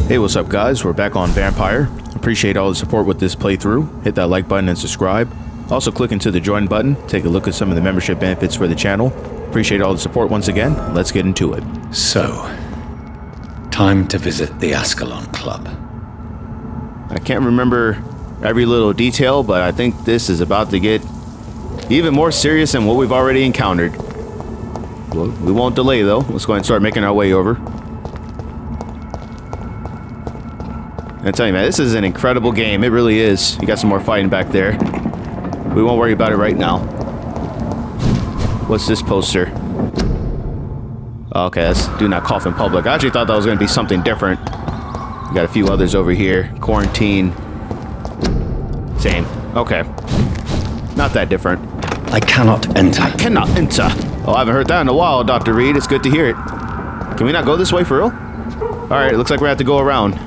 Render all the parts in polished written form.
Hey, what's up guys? We're back on Vampyr. Appreciate all the support with this playthrough. Hit that like button and subscribe. Also click into the join button. Take a look at some of the membership benefits for the channel. Appreciate all the support once again. Let's get into it. So, time to visit the Ascalon Club. I can't remember every little detail, but I think this is about to get even more serious than what we've already encountered. Well, we won't delay though. Let's go ahead and start making our way over. I tell you, man, this is an incredible game. It really is. You got some more fighting back there. We won't worry about it right now. What's this poster? Okay, that's do not cough in public. I actually thought that was going to be something different. We got a few others over here. Quarantine. Same. Okay. Not that different. I cannot enter. I cannot enter. Oh, I haven't heard that in a while, Dr. Reid. It's good to hear it. Can we not go this way for real? Alright, it looks like we have to go around.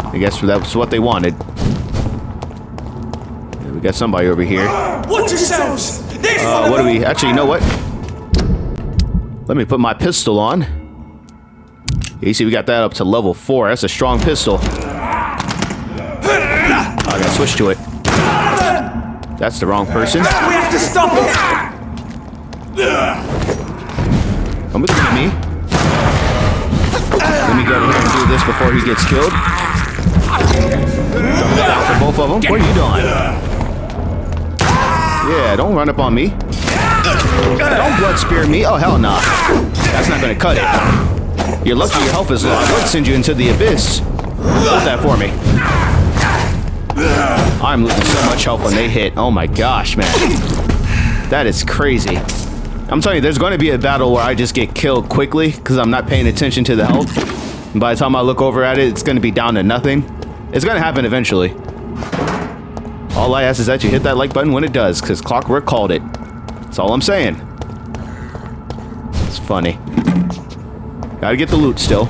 I guess that's what they wanted. Yeah, we got somebody over here. Watch yourselves! What do we... Actually, you know what? Let me put my pistol on. You see, we got that up to level 4. That's a strong pistol. I gotta switch to it. That's the wrong person. We have to stop it! Come with me. Let me go over here and do this before he gets killed. For both of them. What are you doing? Yeah, don't run up on me. Don't blood spear me. Oh, hell no. That's not gonna cut it. You're lucky your health is low. I would send you into the abyss. Hold that for me. I'm losing so much health when they hit. Oh my gosh, man. That is crazy. I'm telling you, there's going to be a battle where I just get killed quickly because I'm not paying attention to the health. And by the time I look over at it, it's going to be down to nothing. It's going to happen eventually. All I ask is that you hit that like button when it does, because Klockwork called it. That's all I'm saying. It's funny. Gotta get the loot still.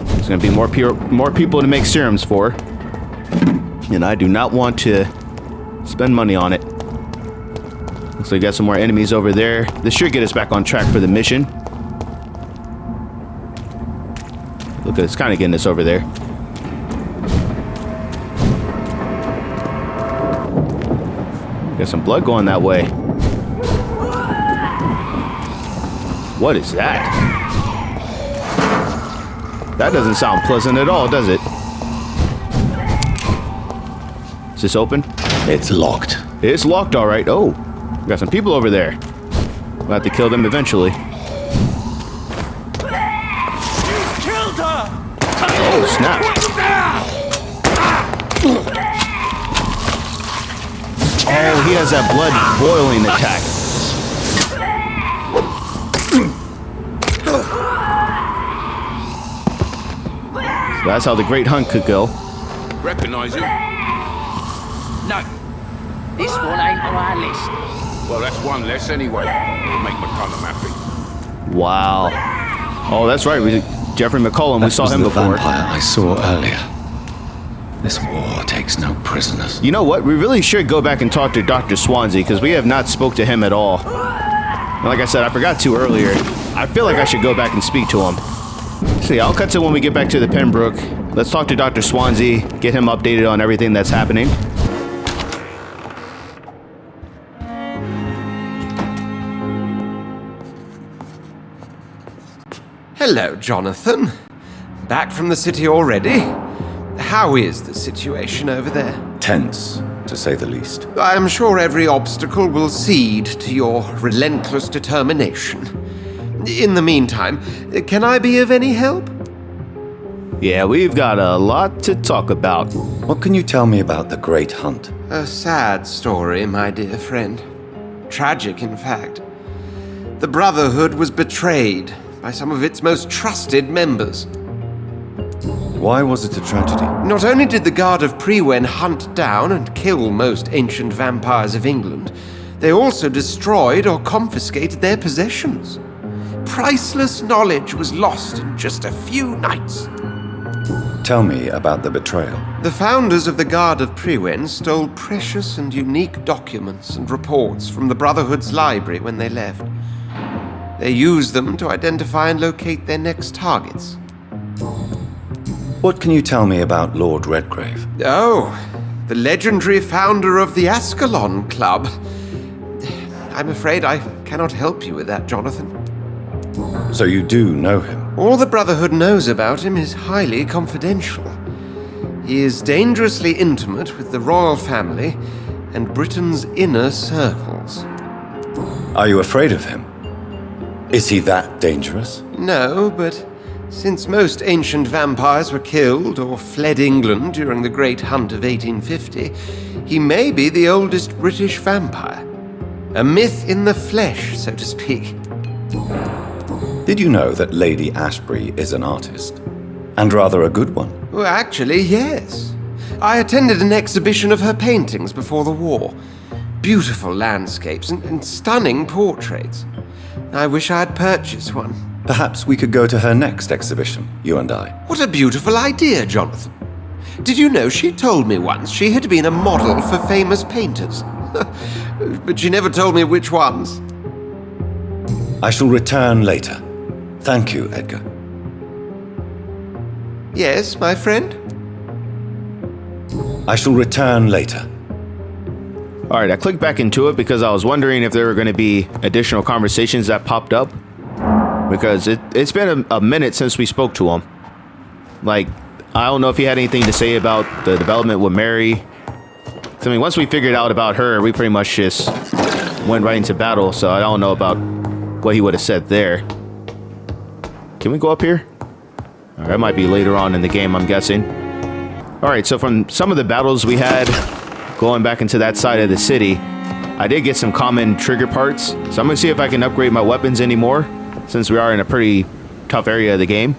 There's going to be more people to make serums for. And I do not want to spend money on it. Looks like we got some more enemies over there. This should get us back on track for the mission. Look at it's kind of getting us over there. Got some blood going that way. What is that? That doesn't sound pleasant at all, does it? Is this open? It's locked. It's locked, all right. Oh, we got some people over there. We'll have to kill them eventually. Killed her! Oh, snap. Oh, he has that blood boiling attack. So that's how the Great Hunt could go. Recognize him? No, this one ain't on our list. Well, that's one less anyway. It'll make McCullum happy. Wow. Oh, that's right. Jeffrey McCullum, we saw him before. That was the vampire I saw earlier. This war takes no prisoners. You know what? We really should go back and talk to Dr. Swansea, because we have not spoke to him at all. And like I said, I forgot to earlier. I feel like I should go back and speak to him. So yeah, I'll cut to when we get back to the Pembroke. Let's talk to Dr. Swansea, get him updated on everything that's happening. Hello, Jonathan. Back from the city already? How is the situation over there? Tense, to say the least. I am sure every obstacle will cede to your relentless determination. In the meantime, can I be of any help? Yeah, we've got a lot to talk about. What can you tell me about the Great Hunt? A sad story, my dear friend. Tragic, in fact. The Brotherhood was betrayed by some of its most trusted members. Why was it a tragedy? Not only did the Guard of Prewen hunt down and kill most ancient vampires of England, they also destroyed or confiscated their possessions. Priceless knowledge was lost in just a few nights. Tell me about the betrayal. The founders of the Guard of Prewen stole precious and unique documents and reports from the Brotherhood's library when they left. They used them to identify and locate their next targets. What can you tell me about Lord Redgrave? Oh, the legendary founder of the Ascalon Club. I'm afraid I cannot help you with that, Jonathan. So you do know him? All the Brotherhood knows about him is highly confidential. He is dangerously intimate with the royal family and Britain's inner circles. Are you afraid of him? Is he that dangerous? No, but since most ancient vampires were killed or fled England during the Great Hunt of 1850, he may be the oldest British vampire. A myth in the flesh, so to speak. Did you know that Lady Ashbury is an artist? And rather a good one? Well, actually, yes. I attended an exhibition of her paintings before the war. Beautiful landscapes and stunning portraits. I wish I had purchased one. Perhaps we could go to her next exhibition, you and I. What a beautiful idea, Jonathan. Did you know she told me once she had been a model for famous painters? But she never told me which ones. I shall return later. Thank you, Edgar. Yes, my friend? I shall return later. Alright, I clicked back into it because I was wondering if there were going to be additional conversations that popped up. Because it's been a minute since we spoke to him. Like, I don't know if he had anything to say about the development with Mary. I mean, once we figured out about her, we pretty much just went right into battle. So I don't know about what he would have said there. Can we go up here? Alright, that might be later on in the game, I'm guessing. Alright, so from some of the battles we had going back into that side of the city, I did get some common trigger parts. So I'm going to see if I can upgrade my weapons anymore, since we are in a pretty tough area of the game.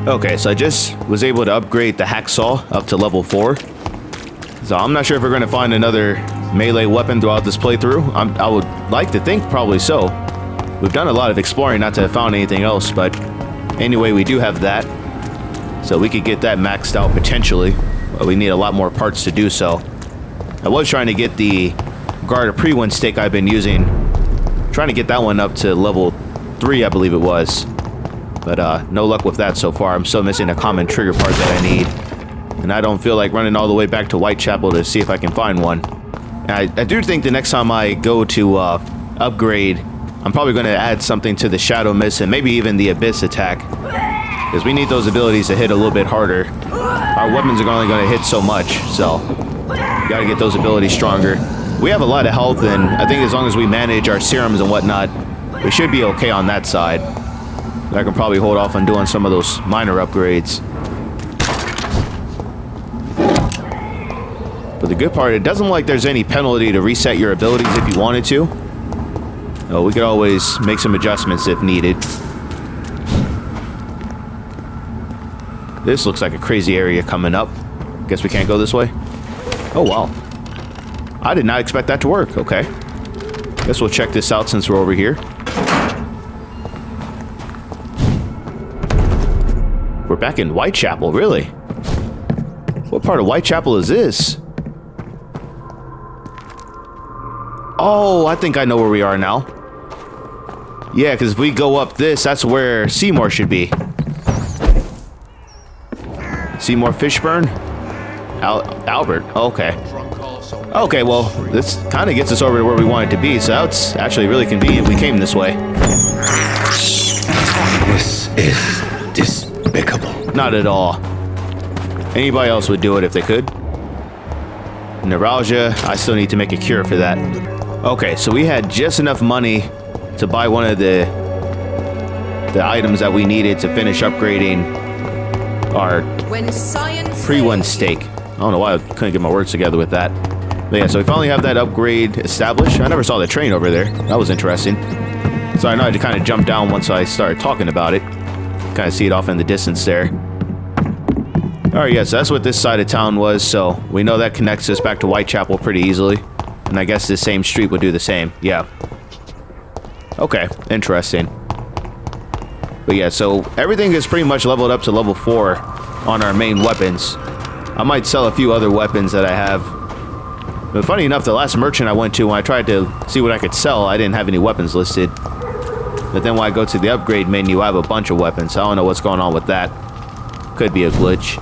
Okay, so I just was able to upgrade the hacksaw up to level 4. So I'm not sure if we're going to find another melee weapon throughout this playthrough. I would like to think probably so. We've done a lot of exploring not to have found anything else, but anyway, we do have that. So we could get that maxed out potentially, but we need a lot more parts to do so. I was trying to get the Guard Pre-1 stake I've been using, trying to get that one up to level 3, I believe it was. But no luck with that so far. I'm still missing a common trigger part that I need. And I don't feel like running all the way back to Whitechapel to see if I can find one. And I do think the next time I go to upgrade, I'm probably going to add something to the Shadow Mist and maybe even the Abyss attack. Because we need those abilities to hit a little bit harder. Our weapons are only going to hit so much, so gotta get those abilities stronger. We have a lot of health, and I think as long as we manage our serums and whatnot, we should be okay on that side. I can probably hold off on doing some of those minor upgrades. But the good part, it doesn't look like there's any penalty to reset your abilities if you wanted to. We could always make some adjustments if needed. This looks like a crazy area coming up. Guess we can't go this way? Oh, wow. I did not expect that to work. Okay. Guess we'll check this out since we're over here. We're back in Whitechapel, really? What part of Whitechapel is this? Oh, I think I know where we are now. Yeah, because if we go up this, that's where Seymour should be. Seymour Fishburne? Albert, okay. Okay, well, this kind of gets us over to where we wanted to be, so that's actually really convenient we came this way. This is despicable. Not at all. Anybody else would do it if they could. Neuralgia, I still need to make a cure for that. Okay, so we had just enough money to buy one of the items that we needed to finish upgrading our Pre-1 stake. I don't know why I couldn't get my words together with that. But yeah, so we finally have that upgrade established. I never saw the train over there. That was interesting. So I know I had to kind of jump down once I started talking about it. Kind of see it off in the distance there. Alright, yeah, so that's what this side of town was. So we know that connects us back to Whitechapel pretty easily. And I guess this same street would do the same. Yeah. Okay, interesting. But yeah, so everything is pretty much leveled up to level 4 on our main weapons. I might sell a few other weapons that I have. But funny enough, the last merchant I went to, when I tried to see what I could sell, I didn't have any weapons listed. But then when I go to the upgrade menu, I have a bunch of weapons. I don't know what's going on with that. Could be a glitch.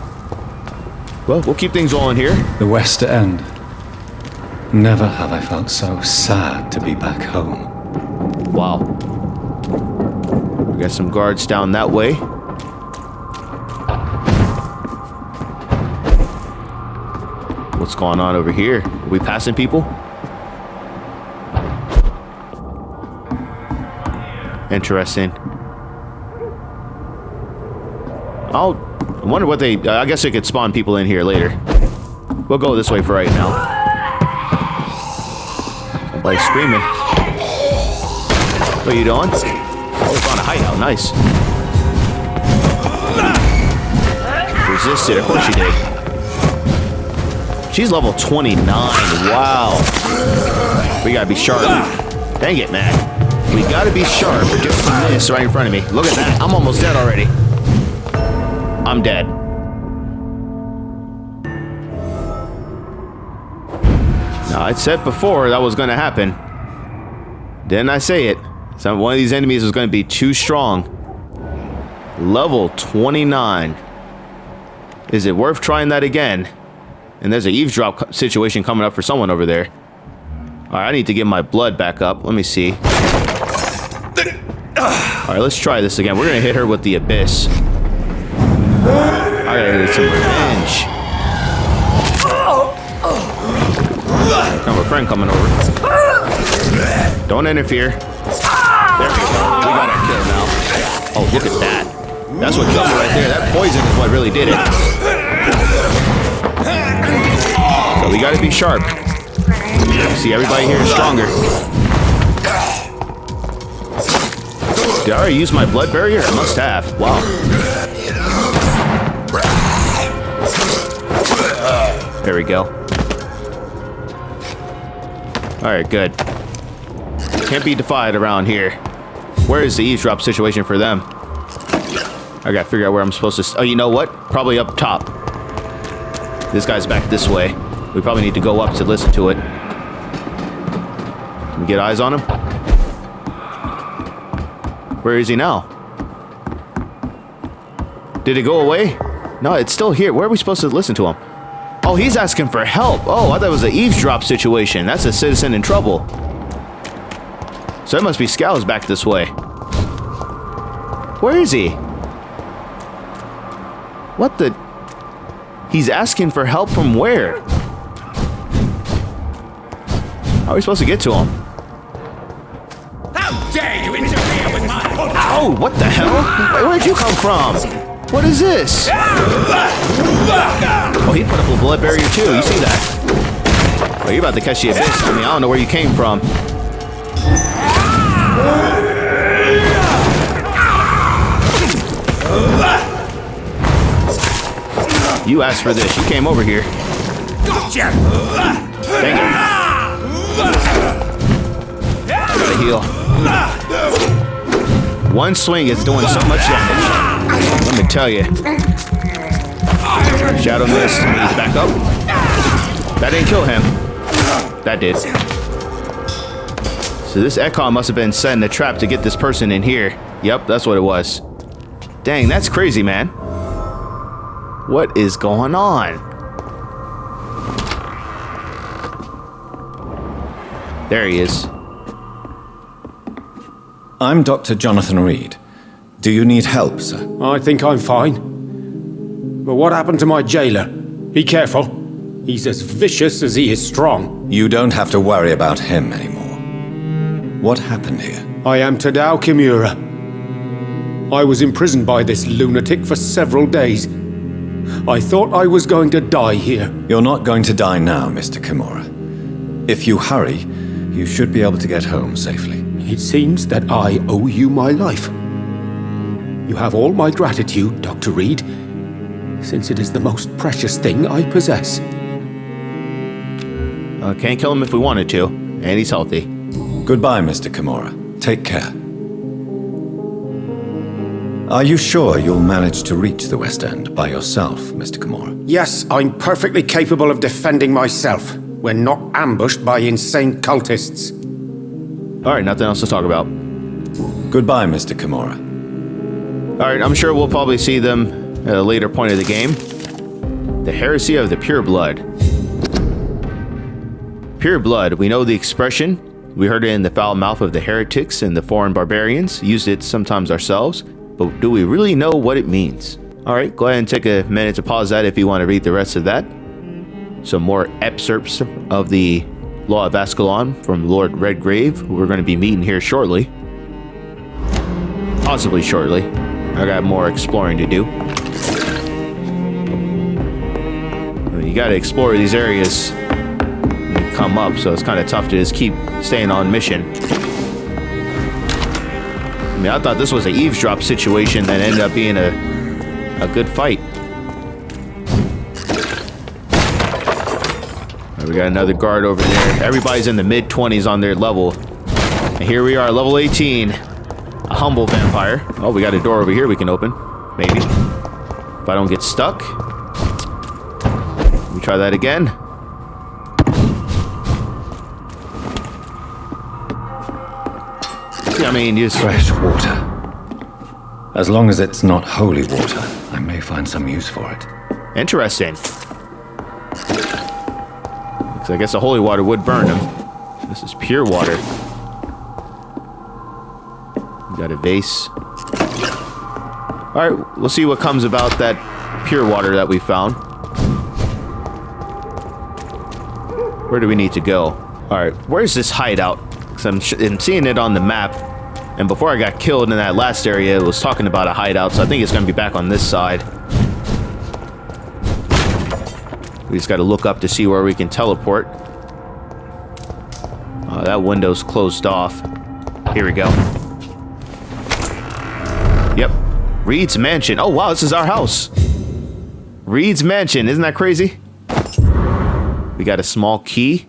Well, we'll keep things rolling here. The West End. Never have I felt so sad to be back home. Wow. We got some guards down that way. What's going on over here? Are we passing people? Interesting. I wonder what they... I guess they could spawn people in here later. We'll go this way for right now. Somebody's screaming. What are you doing? Oh, it's on a hideout. Nice. Resisted. Of course she did. She's level 29. Wow. We gotta be sharp. Dang it, man. We gotta be sharp. Just this right in front of me. Look at that. I'm almost dead already. I'm dead. Now, I said before that was gonna happen. Didn't I say it? So one of these enemies was gonna be too strong. Level 29. Is it worth trying that again? And there's an eavesdrop situation coming up for someone over there. Alright, I need to get my blood back up. Let me see. Alright, let's try this again. We're gonna hit her with the abyss. I gotta get some revenge. Come, a friend coming over. Don't interfere. There we go. We got our kill now. Oh, look at that. That's what killed me right there. That poison is what really did it. So we gotta be sharp. See, everybody here is stronger. Did I already use my blood barrier? I must have. Wow. There we go. Alright, good. Can't be defied around here. Where is the eavesdrop situation for them? I gotta figure out where I'm supposed to... Oh, you know what? Probably up top. This guy's back this way. We probably need to go up to listen to it. Can we get eyes on him? Where is he now? Did it go away? No, it's still here. Where are we supposed to listen to him? Oh, he's asking for help. Oh, I thought it was an eavesdrop situation. That's a citizen in trouble. So it must be Scow's back this way. Where is he? What the... He's asking for help from where? How are we supposed to get to him? How dare you interfere with my... Oh, what the hell? Where'd you come from? What is this? Oh, he put up a blood barrier too. You see that? Oh, you're about to catch the abyss. I mean, I don't know where you came from. You asked for this. You came over here. Gotcha! Dang it. I gotta heal. One swing is doing so much damage. Let me tell you. Shadow Mist. He's back up. That didn't kill him. That did. So this Ascalon must have been setting a trap to get this person in here. Yep, that's what it was. Dang, that's crazy, man. What is going on? There he is. I'm Dr. Jonathan Reid. Do you need help, sir? I think I'm fine. But what happened to my jailer? Be careful. He's as vicious as he is strong. You don't have to worry about him anymore. What happened here? I am Tadao Kimura. I was imprisoned by this lunatic for several days. I thought I was going to die here. You're not going to die now, Mr. Kimura. If you hurry, you should be able to get home safely. It seems that I owe you my life. You have all my gratitude, Dr. Reid, since it is the most precious thing I possess. Can't kill him if we wanted to, and he's healthy. Goodbye, Mr. Kimura. Take care. Are you sure you'll manage to reach the West End by yourself, Mr. Kimura? Yes, I'm perfectly capable of defending myself when not ambushed by insane cultists. Alright, nothing else to talk about. Goodbye, Mr. Kimura. Alright, I'm sure we'll probably see them at a later point of the game. The heresy of the pure blood. Pure blood, we know the expression. We heard it in the foul mouth of the heretics and the foreign barbarians, used it sometimes ourselves, but do we really know what it means? Alright, go ahead and take a minute to pause that if you want to read the rest of that. Some more excerpts of the Law of Ascalon from Lord Redgrave, who we're going to be meeting here shortly. Possibly shortly. I got more exploring to do. You got to explore these areas when you come up, so it's kind of tough to just keep staying on mission. I mean, I thought this was an eavesdrop situation that ended up being a good fight. We got another guard over there. Everybody's in the mid-20s on their level. And here we are, level 18. A humble vampire. Oh, we got a door over here we can open. Maybe. If I don't get stuck. Let me try that again. See, I mean, you just... Fresh water. As long as it's not holy water, I may find some use for it. Interesting. I guess the holy water would burn him. This is pure water. We got a vase. Alright, we'll see what comes about that pure water that we found. Where do we need to go? Alright, where's this hideout? Because I'm seeing it on the map. And before I got killed in that last area, it was talking about a hideout. So I think it's going to be back on this side. We just got to look up to see where we can teleport. That window's closed off. Here we go. Yep. Reid's mansion. Oh, wow, this is our house. Reid's mansion. Isn't that crazy? We got a small key.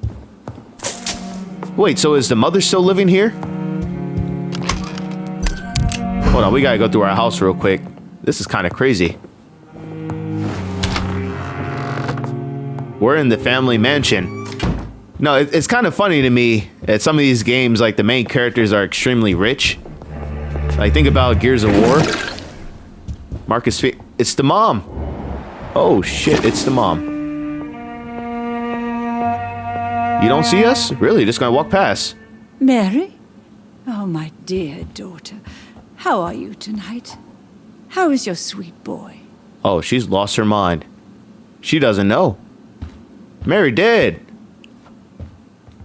Wait, so is the mother still living here? Hold on, we got to go through our house real quick. This is kind of crazy. We're in the family mansion. No, it's kind of funny to me that some of these games, like the main characters are extremely rich. Like think about Gears of War. Marcus, it's the mom. Oh shit, it's the mom. You don't see us? Really? Just gonna walk past? Mary? Oh, my dear daughter. How are you tonight? How is your sweet boy? Oh, she's lost her mind. She doesn't know. Mary dead.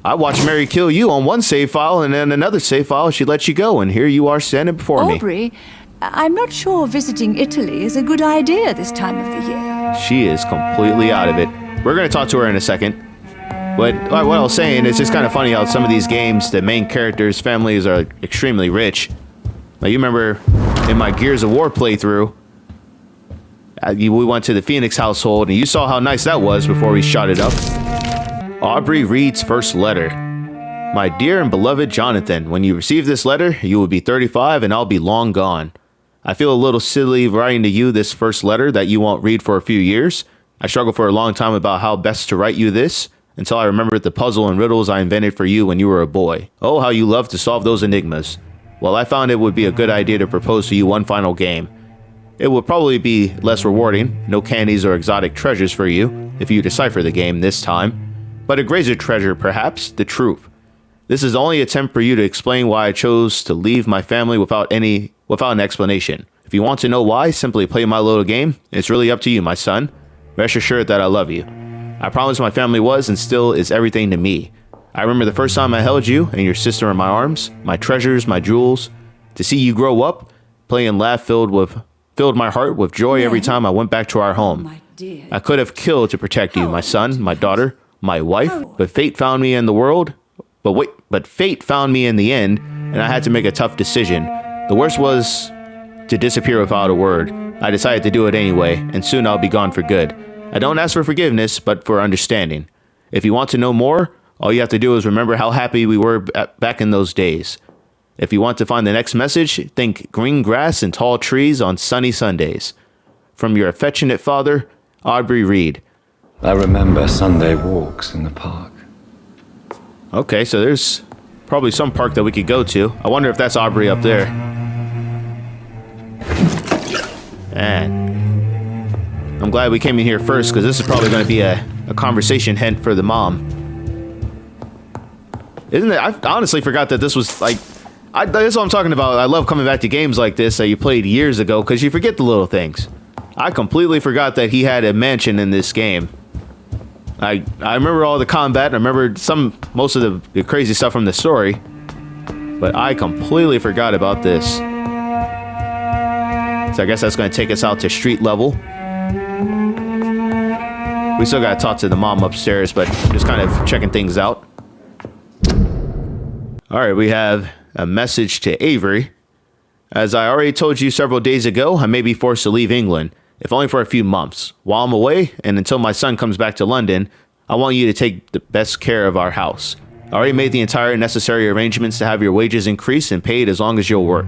I watched Mary kill you on one save file, and then another save file she let you go, and here you are standing before me. Aubrey, I'm not sure visiting Italy is a good idea this time of the year. She is completely out of it. We're going to talk to her in a second. But what I was saying, it's just kind of funny how some of these games, the main characters' families are extremely rich. Like you remember in my Gears of War playthrough, we went to the Phoenix household, and you saw how nice that was before we shot it up. Aubrey Reid's first letter. My dear and beloved Jonathan, when you receive this letter, you will be 35 and I'll be long gone. I feel a little silly writing to you this first letter that you won't read for a few years. I struggled for a long time about how best to write you this, until I remembered the puzzle and riddles I invented for you when you were a boy. Oh, how you love to solve those enigmas. Well, I found it would be a good idea to propose to you one final game. It will probably be less rewarding, no candies or exotic treasures for you, if you decipher the game this time. But a greater treasure, perhaps, the truth. This is only an attempt for you to explain why I chose to leave my family without an explanation. If you want to know why, simply play my little game. It's really up to you, my son. Rest assured that I love you. I promise my family was and still is everything to me. I remember the first time I held you and your sister in my arms, my treasures, my jewels. To see you grow up, play and laugh filled my heart with joy every time I went back to our home. I could have killed to protect you, my son, my daughter, my wife, but fate found me in the world. But fate found me in the end, and I had to make a tough decision. The worst was to disappear without a word. I decided to do it anyway, and soon I'll be gone for good. I don't ask for forgiveness, but for understanding. If you want to know more, all you have to do is remember how happy we were back in those days. If you want to find the next message, think green grass and tall trees on sunny Sundays. From your affectionate father, Aubrey Reid. I remember Sunday walks in the park. Okay, so there's probably some park that we could go to. I wonder if that's Aubrey up there. And I'm glad we came in here first, because this is probably going to be a conversation hint for the mom. Isn't it? I honestly forgot that this was like... that's what I'm talking about. I love coming back to games like this that you played years ago, because you forget the little things. I completely forgot that he had a mansion in this game. I remember all the combat. I remember most of the crazy stuff from the story. But I completely forgot about this. So I guess that's going to take us out to street level. We still got to talk to the mom upstairs, but just kind of checking things out. Alright, we have a message to Avery. As I already told you several days ago, I may be forced to leave England, if only for a few months. While I'm away, and until my son comes back to London, I want you to take the best care of our house. I already made the entire necessary arrangements to have your wages increased and paid as long as you'll work.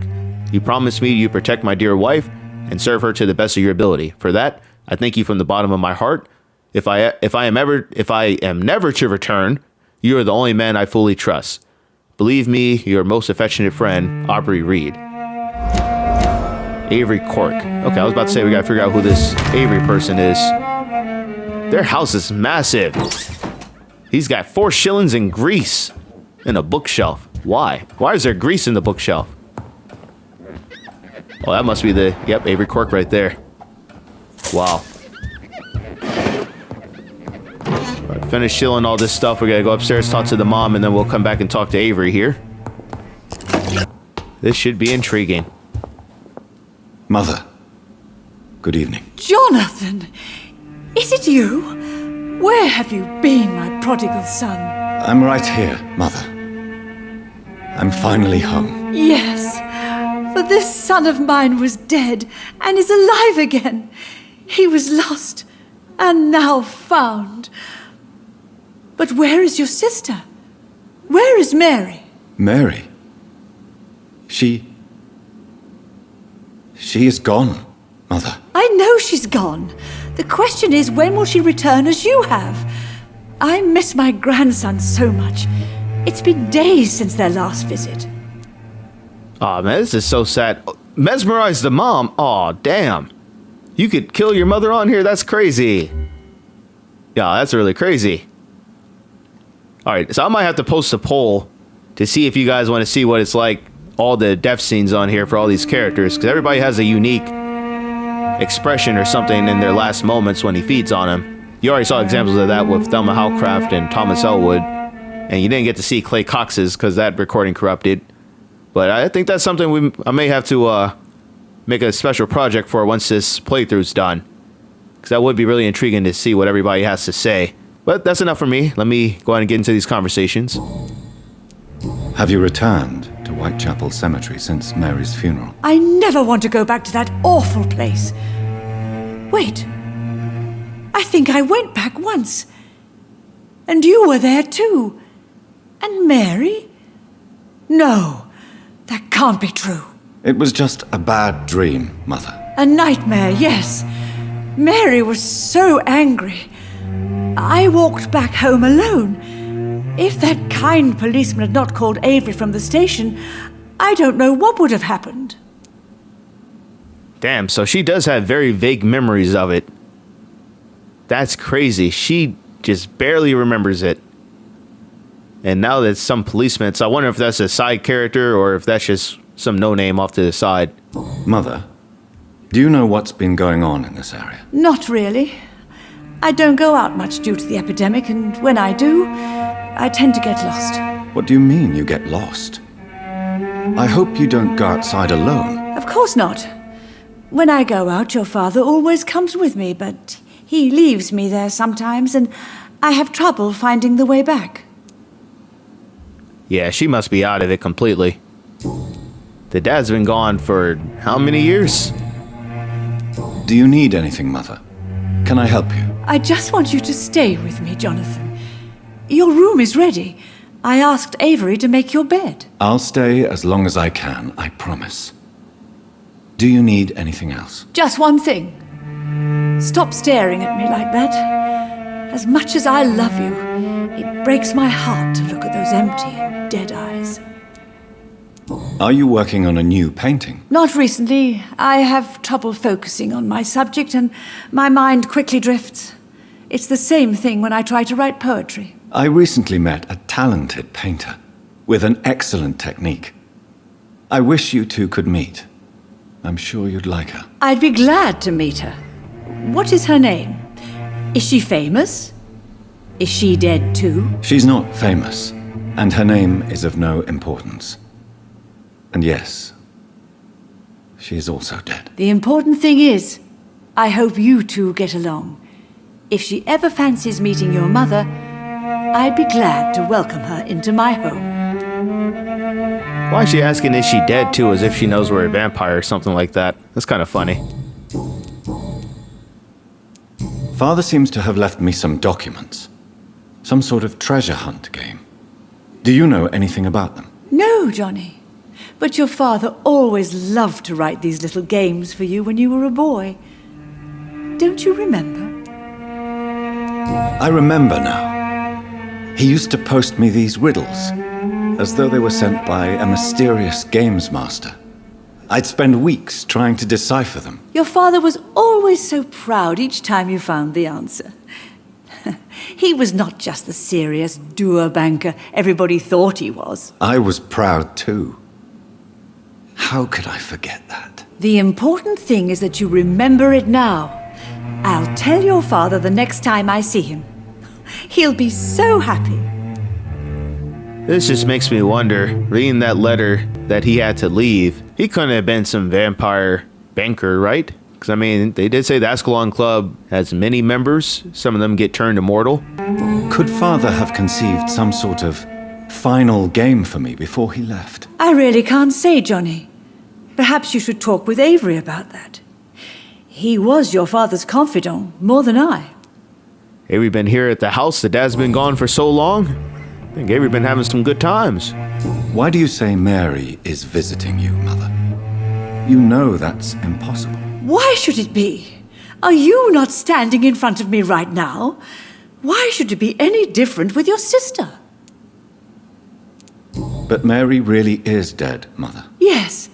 You promised me you protect my dear wife and serve her to the best of your ability. For that, I thank you from the bottom of my heart. If I am never to return, you are the only man I fully trust. Believe me, your most affectionate friend, Aubrey Reid. Avery Cork. Okay, I was about to say we gotta figure out who this Avery person is. Their house is massive. He's got 4 shillings in grease in a bookshelf. Why? Why is there grease in the bookshelf? Oh, that must be yep, Avery Cork right there. Wow. Alright, finish shilling all this stuff. We gotta go upstairs, talk to the mom, and then we'll come back and talk to Avery here. This should be intriguing. Mother, good evening. Jonathan! Is it you? Where have you been, my prodigal son? I'm right here, Mother. I'm finally home. Yes, for this son of mine was dead and is alive again. He was lost and now found. But where is your sister? Where is Mary? Mary? She is gone, Mother. I know she's gone. The question is, when will she return as you have? I miss my grandson so much. It's been days since their last visit. Aw, man, this is so sad. Mesmerize the mom? Aw, damn. You could kill your mother on here? That's crazy. Yeah, that's really crazy. Alright, so I might have to post a poll to see if you guys want to see what it's like, all the death scenes on here for all these characters, because everybody has a unique expression or something in their last moments when he feeds on them. You already saw examples of that with Thelma Howcraft and Thomas Elwood, and you didn't get to see Clay Cox's because that recording corrupted. But I think that's something I may have to make a special project for once this playthrough's done, because that would be really intriguing to see what everybody has to say. But that's enough for me. Let me go ahead and get into these conversations. Have you returned to Whitechapel Cemetery since Mary's funeral? I never want to go back to that awful place. Wait. I think I went back once. And you were there too. And Mary? No, that can't be true. It was just a bad dream, Mother. A nightmare, yes. Mary was so angry. I walked back home alone. If that kind policeman had not called Avery from the station, I don't know what would have happened. Damn, so she does have very vague memories of it. That's crazy. She just barely remembers it. And now that some policeman, so I wonder if that's a side character or if that's just some no-name off to the side. Mother, do you know what's been going on in this area? Not really. I don't go out much due to the epidemic, and when I do, I tend to get lost. What do you mean you get lost? I hope you don't go outside alone. Of course not. When I go out, your father always comes with me, but he leaves me there sometimes, and I have trouble finding the way back. Yeah, she must be out of it completely. The dad's been gone for how many years? Do you need anything, Mother? Can I help you? I just want you to stay with me, Jonathan. Your room is ready. I asked Avery to make your bed. I'll stay as long as I can, I promise. Do you need anything else? Just one thing. Stop staring at me like that. As much as I love you, it breaks my heart to look at those empty and dead eyes. Are you working on a new painting? Not recently. I have trouble focusing on my subject and my mind quickly drifts. It's the same thing when I try to write poetry. I recently met a talented painter with an excellent technique. I wish you two could meet. I'm sure you'd like her. I'd be glad to meet her. What is her name? Is she famous? Is she dead too? She's not famous, and her name is of no importance. And yes, she is also dead. The important thing is, I hope you two get along. If she ever fancies meeting your mother, I'd be glad to welcome her into my home. Why is she asking is she dead too, as if she knows we're a vampire or something like that? That's kind of funny. Father seems to have left me some documents. Some sort of treasure hunt game. Do you know anything about them? No, Johnny. But your father always loved to write these little games for you when you were a boy. Don't you remember? I remember now. He used to post me these riddles, as though they were sent by a mysterious games master. I'd spend weeks trying to decipher them. Your father was always so proud each time you found the answer. He was not just the serious doer banker everybody thought he was. I was proud too. How could I forget that? The important thing is that you remember it now. I'll tell your father the next time I see him. He'll be so happy. This just makes me wonder, reading that letter that he had to leave, he couldn't have been some vampire banker, right? Because, I mean, they did say the Ascalon Club has many members. Some of them get turned immortal. Could Father have conceived some sort of final game for me before he left? I really can't say, Johnny. Perhaps you should talk with Avery about that. He was your father's confidant, more than I. Avery been here at the house. The dad's been gone for so long. I think Avery been having some good times. Why do you say Mary is visiting you, Mother? You know that's impossible. Why should it be? Are you not standing in front of me right now? Why should it be any different with your sister? But Mary really is dead, Mother. Yes.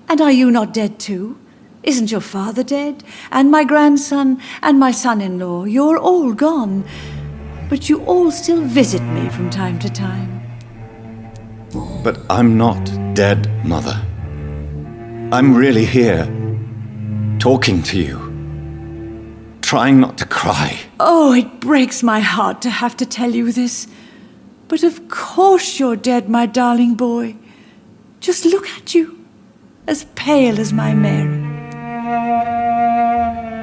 And are you not dead too? Isn't your father dead? And my grandson and my son-in-law, you're all gone. But you all still visit me from time to time. But I'm not dead, Mother. I'm really here, talking to you, trying not to cry. Oh, it breaks my heart to have to tell you this. But of course you're dead, my darling boy. Just look at you, as pale as my Mary.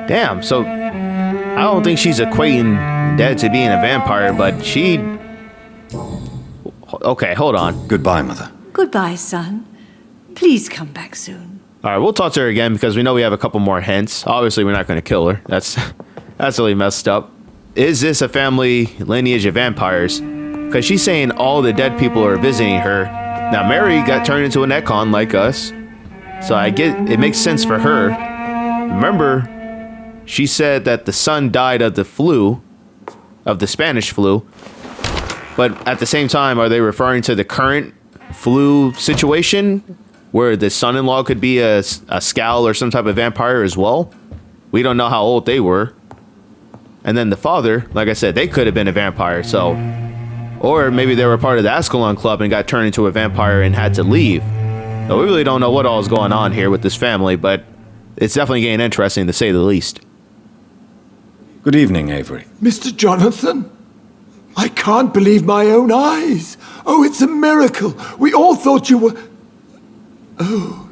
Damn, so I don't think she's equating dead to being a vampire, but she... Okay, hold on. Goodbye, Mother. Goodbye, son. Please come back soon. All right, we'll talk to her again because we know we have a couple more hints. Obviously, we're not going to kill her. That's really messed up. Is this a family lineage of vampires? Because she's saying all the dead people are visiting her. Now, Mary got turned into an Ekon like us. So I get it makes sense for her. Remember, she said that the son died of the flu, of the Spanish flu. But at the same time, are they referring to the current flu situation where the son-in-law could be a Ascalon or some type of vampire as well? We don't know how old they were. And then the father, like I said, they could have been a vampire. So, or maybe they were part of the Ascalon Club and got turned into a vampire and had to leave. So we really don't know what all is going on here with this family, but it's definitely getting interesting to say the least. Good evening, Avery. Mr. Jonathan? I can't believe my own eyes. Oh, it's a miracle. We all thought you were... Oh,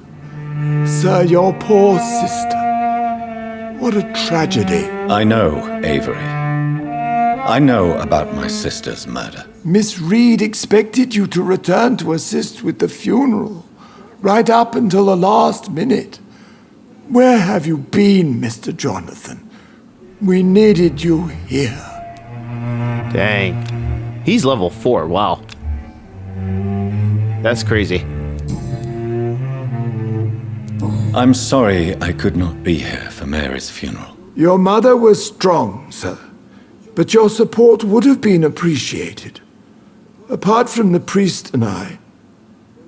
sir, your poor sister. What a tragedy. I know, Avery. I know about my sister's murder. Miss Reid expected you to return to assist with the funeral, right up until the last minute. Where have you been, Mr. Jonathan? We needed you here. Dang. He's level 4, wow. That's crazy. I'm sorry I could not be here for Mary's funeral. Your mother was strong, sir, but your support would have been appreciated. Apart from the priest and I,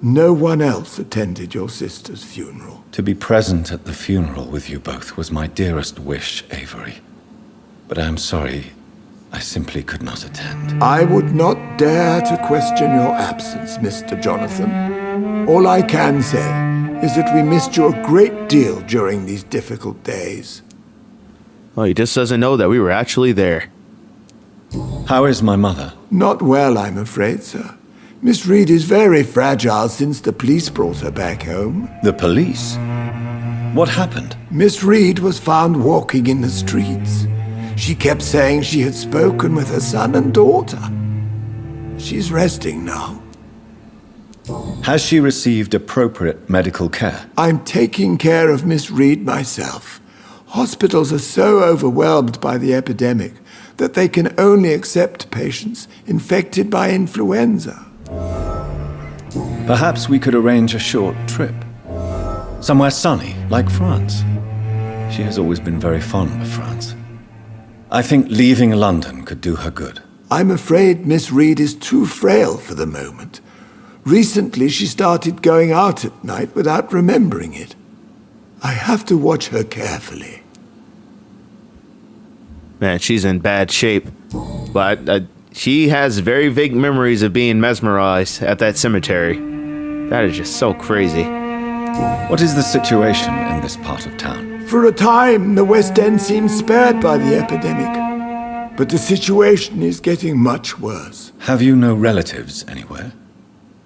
No one else attended your sister's funeral. To be present at the funeral with you both was my dearest wish, Avery. But I am sorry, I simply could not attend. I would not dare to question your absence, Mr. Jonathan. All I can say is that we missed you a great deal during these difficult days. Well, he just doesn't know that we were actually there. How is my mother? Not well, I'm afraid, sir. Miss Reid is very fragile since the police brought her back home. The police? What happened? Miss Reid was found walking in the streets. She kept saying she had spoken with her son and daughter. She's resting now. Has she received appropriate medical care? I'm taking care of Miss Reid myself. Hospitals are so overwhelmed by the epidemic that they can only accept patients infected by influenza. Perhaps we could arrange a short trip. Somewhere sunny, like France. She has always been very fond of France. I think leaving London could do her good. I'm afraid Miss Reid is too frail for the moment. Recently, she started going out at night without remembering it. I have to watch her carefully. Man, she's in bad shape. But she has very vague memories of being mesmerized at that cemetery. That is just so crazy. What is the situation in this part of town? For a time, the West End seemed spared by the epidemic. But the situation is getting much worse. Have you no relatives anywhere?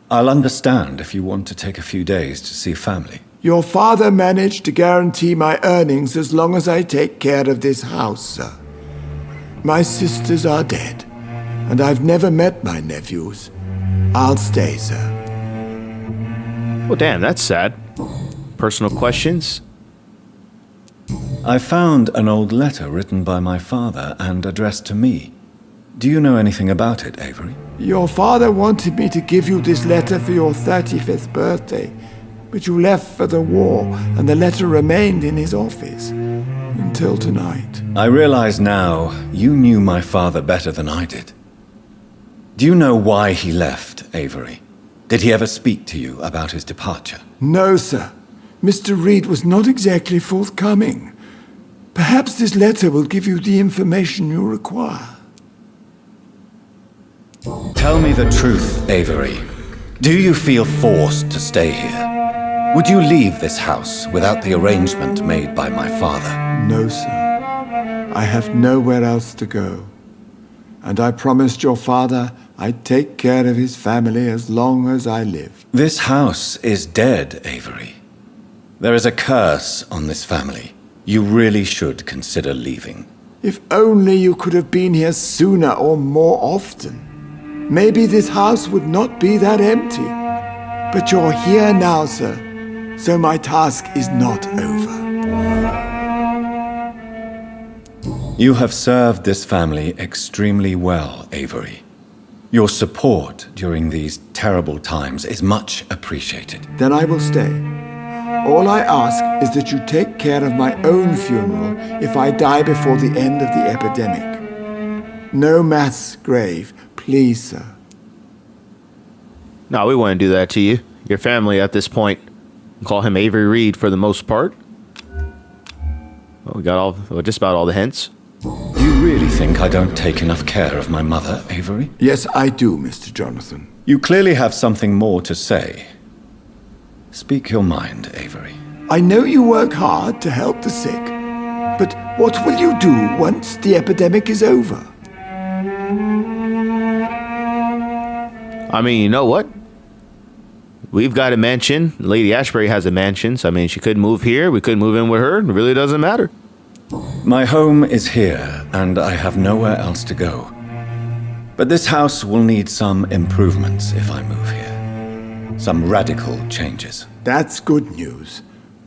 I'll understand if you want to take a few days to see family. Your father managed to guarantee my earnings as long as I take care of this house, sir. My sisters are dead, and I've never met my nephews. I'll stay, sir. Well, damn, that's sad. Personal questions? I found an old letter written by my father and addressed to me. Do you know anything about it, Avery? Your father wanted me to give you this letter for your 35th birthday, but you left for the war, and the letter remained in his office until tonight. I realize now you knew my father better than I did. Do you know why he left, Avery? Did he ever speak to you about his departure? No, sir. Mr. Reid was not exactly forthcoming. Perhaps this letter will give you the information you require. Tell me the truth, Avery. Do you feel forced to stay here? Would you leave this house without the arrangement made by my father? No, sir. I have nowhere else to go. And I promised your father I'd take care of his family as long as I live. This house is dead, Avery. There is a curse on this family. You really should consider leaving. If only you could have been here sooner or more often. Maybe this house would not be that empty. But you're here now, sir, so my task is not over. You have served this family extremely well, Avery. Your support during these terrible times is much appreciated. Then I will stay. All I ask is that you take care of my own funeral if I die before the end of the epidemic. No mass grave, please, sir. No, we wouldn't do that to you. Your family at this point. Call him Avery Reid for the most part. Well, we got just about all the hints. You really think I don't take enough care of my mother, Avery? Yes, I do, Mr. Jonathan. You clearly have something more to say. Speak your mind, Avery. I know you work hard to help the sick, but what will you do once the epidemic is over? I mean, you know what? We've got a mansion. Lady Ashbury has a mansion. So, I mean, she could move here. We could move in with her. It really doesn't matter. My home is here, and I have nowhere else to go. But this house will need some improvements if I move here. Some radical changes. That's good news.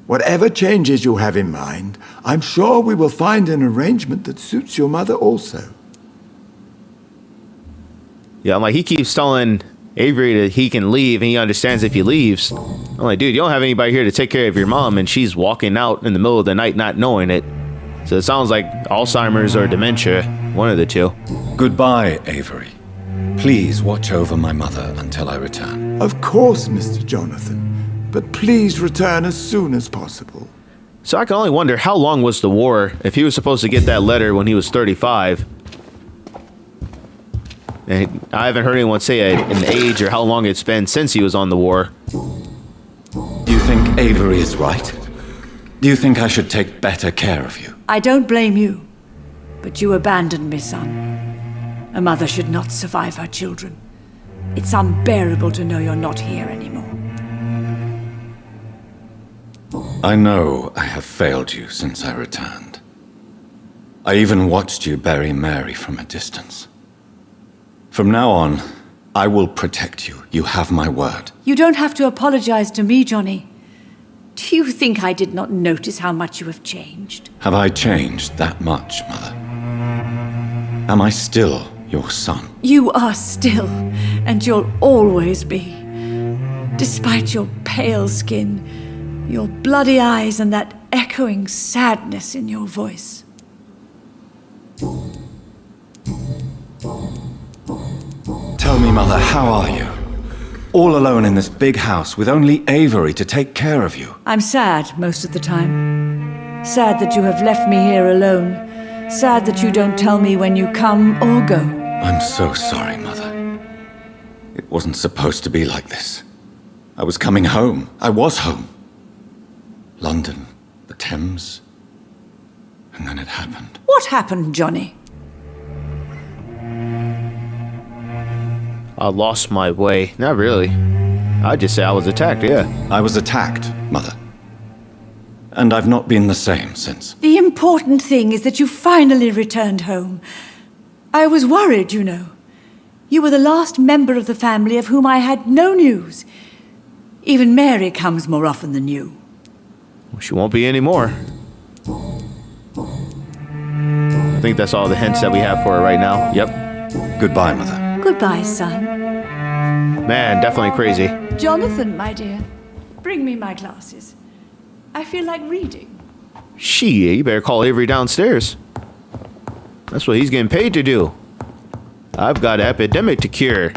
Whatever changes you have in mind, I'm sure we will find an arrangement that suits your mother also. Yeah, I'm like, he keeps telling Avery that he can leave, and he understands if he leaves. I'm like, dude, you don't have anybody here to take care of your mom, and she's walking out in the middle of the night not knowing it. So it sounds like Alzheimer's or dementia, one of the two. Goodbye, Avery. Please watch over my mother until I return. Of course, Mr. Jonathan. But please return as soon as possible. So I can only wonder how long was the war if he was supposed to get that letter when he was 35. And I haven't heard anyone say an age or how long it's been since he was on the war. Do you think Avery is right? Do you think I should take better care of you? I don't blame you, but you abandoned me, son. A mother should not survive her children. It's unbearable to know you're not here anymore. I know I have failed you since I returned. I even watched you bury Mary from a distance. From now on, I will protect you. You have my word. You don't have to apologize to me, Johnny. Do you think I did not notice how much you have changed? Have I changed that much, Mother? Am I still your son? You are still, and you'll always be. Despite your pale skin, your bloody eyes, and that echoing sadness in your voice. Tell me, Mother, how are you? All alone in this big house with only Avery to take care of you. I'm sad most of the time. Sad that you have left me here alone. Sad that you don't tell me when you come or go. I'm so sorry, Mother. It wasn't supposed to be like this. I was coming home. I was home. London, the Thames, and then it happened. What happened, Johnny? I lost my way. Not really. I'd just say I was attacked, yeah. I was attacked, Mother. And I've not been the same since. The important thing is that you finally returned home. I was worried, you know. You were the last member of the family of whom I had no news. Even Mary comes more often than you. Well, she won't be anymore. I think that's all the hints that we have for her right now. Yep. Goodbye, Mother. Goodbye, son. Man, definitely crazy. Jonathan, my dear, bring me my glasses. I feel like reading. Shit, you better call Avery downstairs. That's what he's getting paid to do. I've got an epidemic to cure.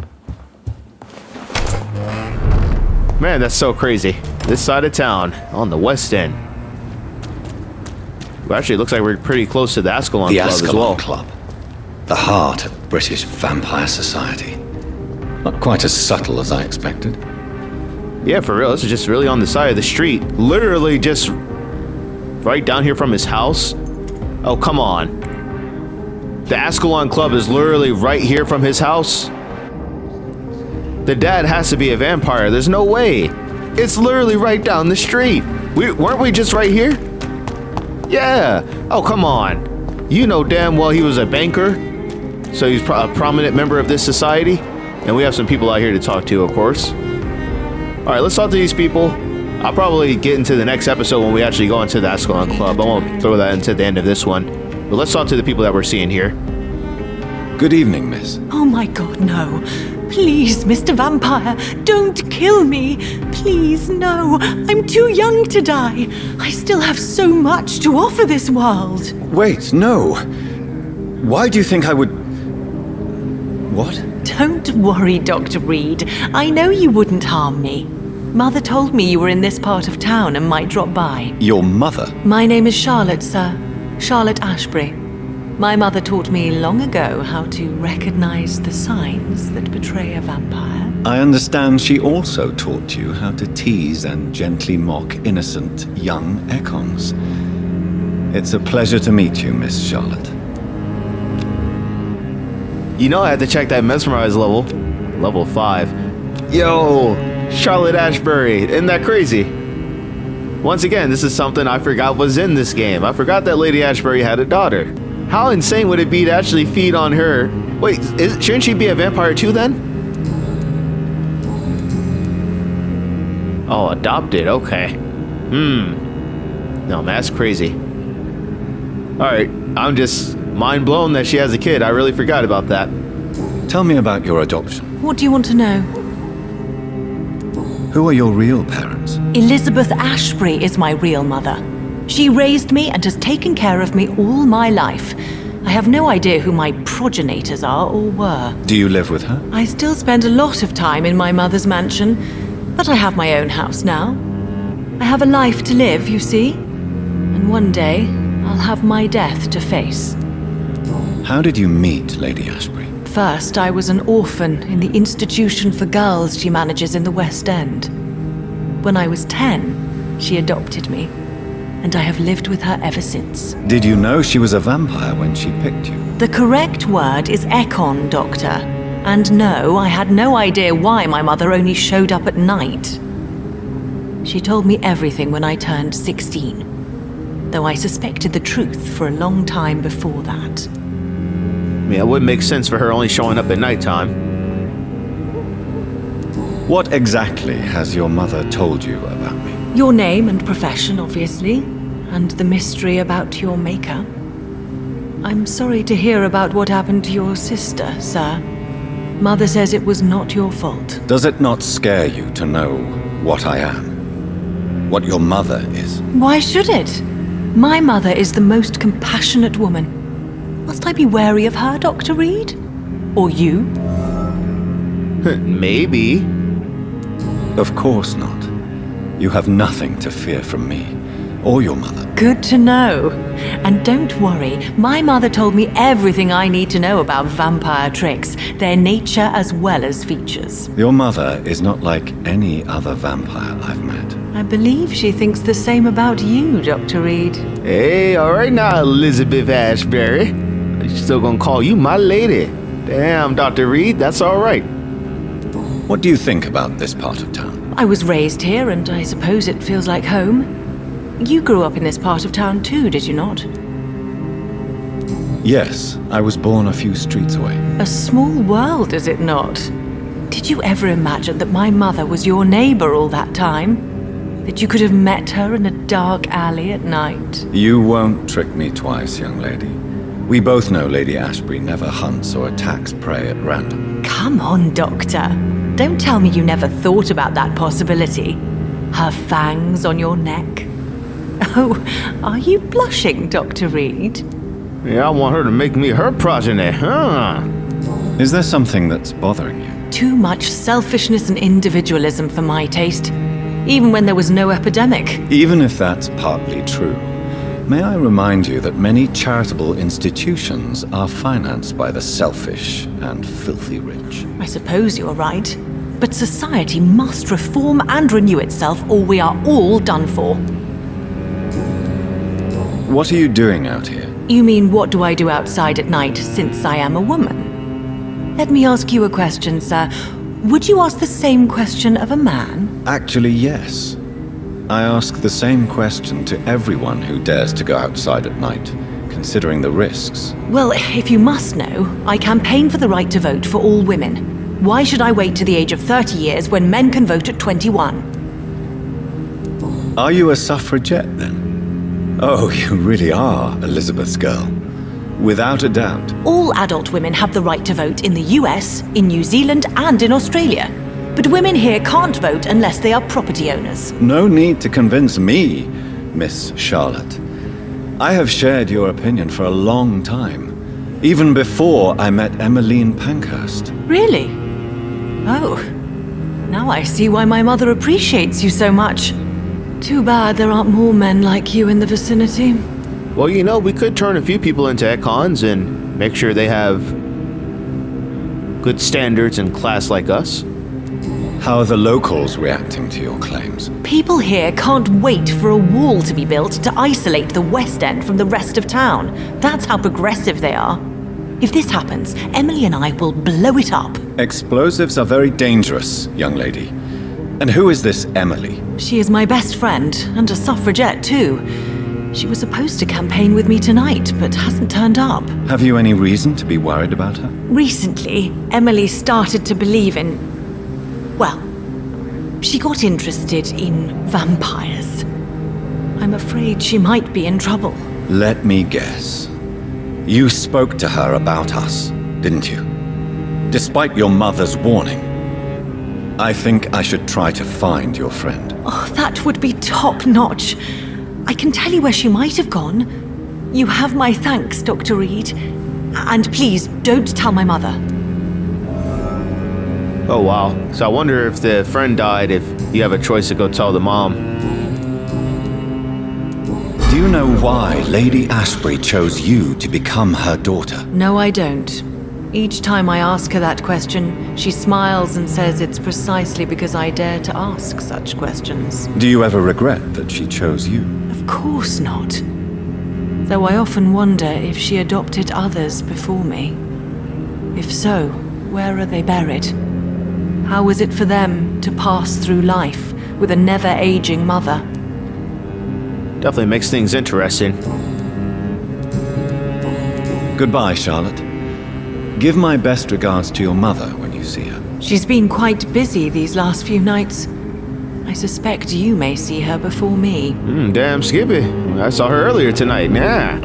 Man, that's so crazy. This side of town, on the west end. Well, actually, it looks like we're pretty close to the Ascalon Club as well. The Ascalon Club. The heart of British vampire society. Not quite as subtle as I expected. Yeah, for real. This is just really on the side of the street. Literally just right down here from his house. Oh, come on. The Ascalon Club is literally right here from his house. The dad has to be a vampire. There's no way. It's literally right down the street. Weren't we just right here? Yeah. Oh, come on. You know damn well he was a banker. So he's a prominent member of this society. And we have some people out here to talk to, of course. All right, let's talk to these people. I'll probably get into the next episode when we actually go into the Ascalon Club. I won't throw that into the end of this one. But let's talk to the people that we're seeing here. Good evening, miss. Oh my god, no. Please, Mr. Vampire, don't kill me. Please, no. I'm too young to die. I still have so much to offer this world. Wait, no. Why do you think I would... What? Don't worry, Dr. Reid. I know you wouldn't harm me. Mother told me you were in this part of town and might drop by. Your mother? My name is Charlotte, sir. Charlotte Ashbury. My mother taught me long ago how to recognize the signs that betray a vampire. I understand she also taught you how to tease and gently mock innocent young Ekons. It's a pleasure to meet you, Miss Charlotte. You know I had to check that mesmerize level. Level 5. Yo, Charlotte Ashbury. Isn't that crazy? Once again, this is something I forgot was in this game. I forgot that Lady Ashbury had a daughter. How insane would it be to actually feed on her? Wait, shouldn't she be a vampire too then? Oh, adopted. Okay. No, man, that's crazy. Alright, I'm just mind blown that she has a kid. I really forgot about that. Tell me about your adoption. What do you want to know? Who are your real parents? Elizabeth Ashbury is my real mother. She raised me and has taken care of me all my life. I I have no idea who my progenitors are or were. Do you live with her? I still spend a lot of time in my mother's mansion, but I have my own house now. I have a life to live, you see. And one day, I'll have my death to face. How did you meet Lady Ashbury? First, I was an orphan in the institution for girls she manages in the West End. When I was 10, she adopted me, and I have lived with her ever since. Did you know she was a vampire when she picked you? The correct word is Ekon, Doctor. And no, I had no idea why my mother only showed up at night. She told me everything when I turned 16, though I suspected the truth for a long time before that. Yeah, it would make sense for her only showing up at nighttime. What exactly has your mother told you about me? Your name and profession, obviously, and the mystery about your maker. I'm sorry to hear about what happened to your sister, sir. Mother says it was not your fault. Does it not scare you to know what I am? What your mother is? Why should it? My mother is the most compassionate woman. Must I be wary of her, Dr. Reid? Or you? Maybe. Of course not. You have nothing to fear from me, or your mother. Good to know. And don't worry, my mother told me everything I need to know about vampire tricks, their nature as well as features. Your mother is not like any other vampire I've met. I believe she thinks the same about you, Dr. Reid. Hey, all right now, Elizabeth Ashbury. I'm still gonna call you my lady. Damn, Dr. Reid, that's all right. What do you think about this part of town? I was raised here, and I suppose it feels like home. You grew up in this part of town too, did you not? Yes, I was born a few streets away. A small world, is it not? Did you ever imagine that my mother was your neighbor all that time? That you could have met her in a dark alley at night? You won't trick me twice, young lady. We both know Lady Ashbury never hunts or attacks prey at random. Come on, Doctor. Don't tell me you never thought about that possibility. Her fangs on your neck. Oh, are you blushing, Dr. Reid? Yeah, I want her to make me her progeny, huh? Is there something that's bothering you? Too much selfishness and individualism for my taste. Even when there was no epidemic. Even if that's partly true, may I remind you that many charitable institutions are financed by the selfish and filthy rich. I suppose you're right. But society must reform and renew itself, or we are all done for. What are you doing out here? You mean, what do I do outside at night since I am a woman? Let me ask you a question, sir. Would you ask the same question of a man? Actually, yes. I ask the same question to everyone who dares to go outside at night, considering the risks. Well, if you must know, I campaign for the right to vote for all women. Why should I wait to the age of 30 years when men can vote at 21? Are you a suffragette, then? Oh, you really are Elizabeth's girl. Without a doubt. All adult women have the right to vote in the US, in New Zealand, and in Australia. But women here can't vote unless they are property owners. No need to convince me, Miss Charlotte. I have shared your opinion for a long time, even before I met Emmeline Pankhurst. Really? Oh. Now I see why my mother appreciates you so much. Too bad there aren't more men like you in the vicinity. Well, you know, we could turn a few people into Ekons and make sure they have good standards and class like us. How are the locals reacting to your claims? People here can't wait for a wall to be built to isolate the West End from the rest of town. That's how progressive they are. If this happens, Emily and I will blow it up. Explosives are very dangerous, young lady. And who is this Emily? She is my best friend, and a suffragette too. She was supposed to campaign with me tonight, but hasn't turned up. Have you any reason to be worried about her? Recently, Emily started to believe in... well, she got interested in vampires. I'm afraid she might be in trouble. Let me guess. You spoke to her about us, didn't you? Despite your mother's warning. I think I should try to find your friend. Oh, that would be top-notch. I can tell you where she might have gone. You have my thanks, Dr. Reid. And please, don't tell my mother. Oh, wow. So I wonder if the friend died, if you have a choice to go tell the mom. Do you know why Lady Ashbury chose you to become her daughter? No, I don't. Each time I ask her that question, she smiles and says it's precisely because I dare to ask such questions. Do you ever regret that she chose you? Of course not. Though I often wonder if she adopted others before me. If so, where are they buried? How is it for them to pass through life with a never-aging mother? Definitely makes things interesting. Goodbye, Charlotte. Give my best regards to your mother when you see her. She's been quite busy these last few nights. I suspect you may see her before me. Damn, Skippy. I saw her earlier tonight. Yeah.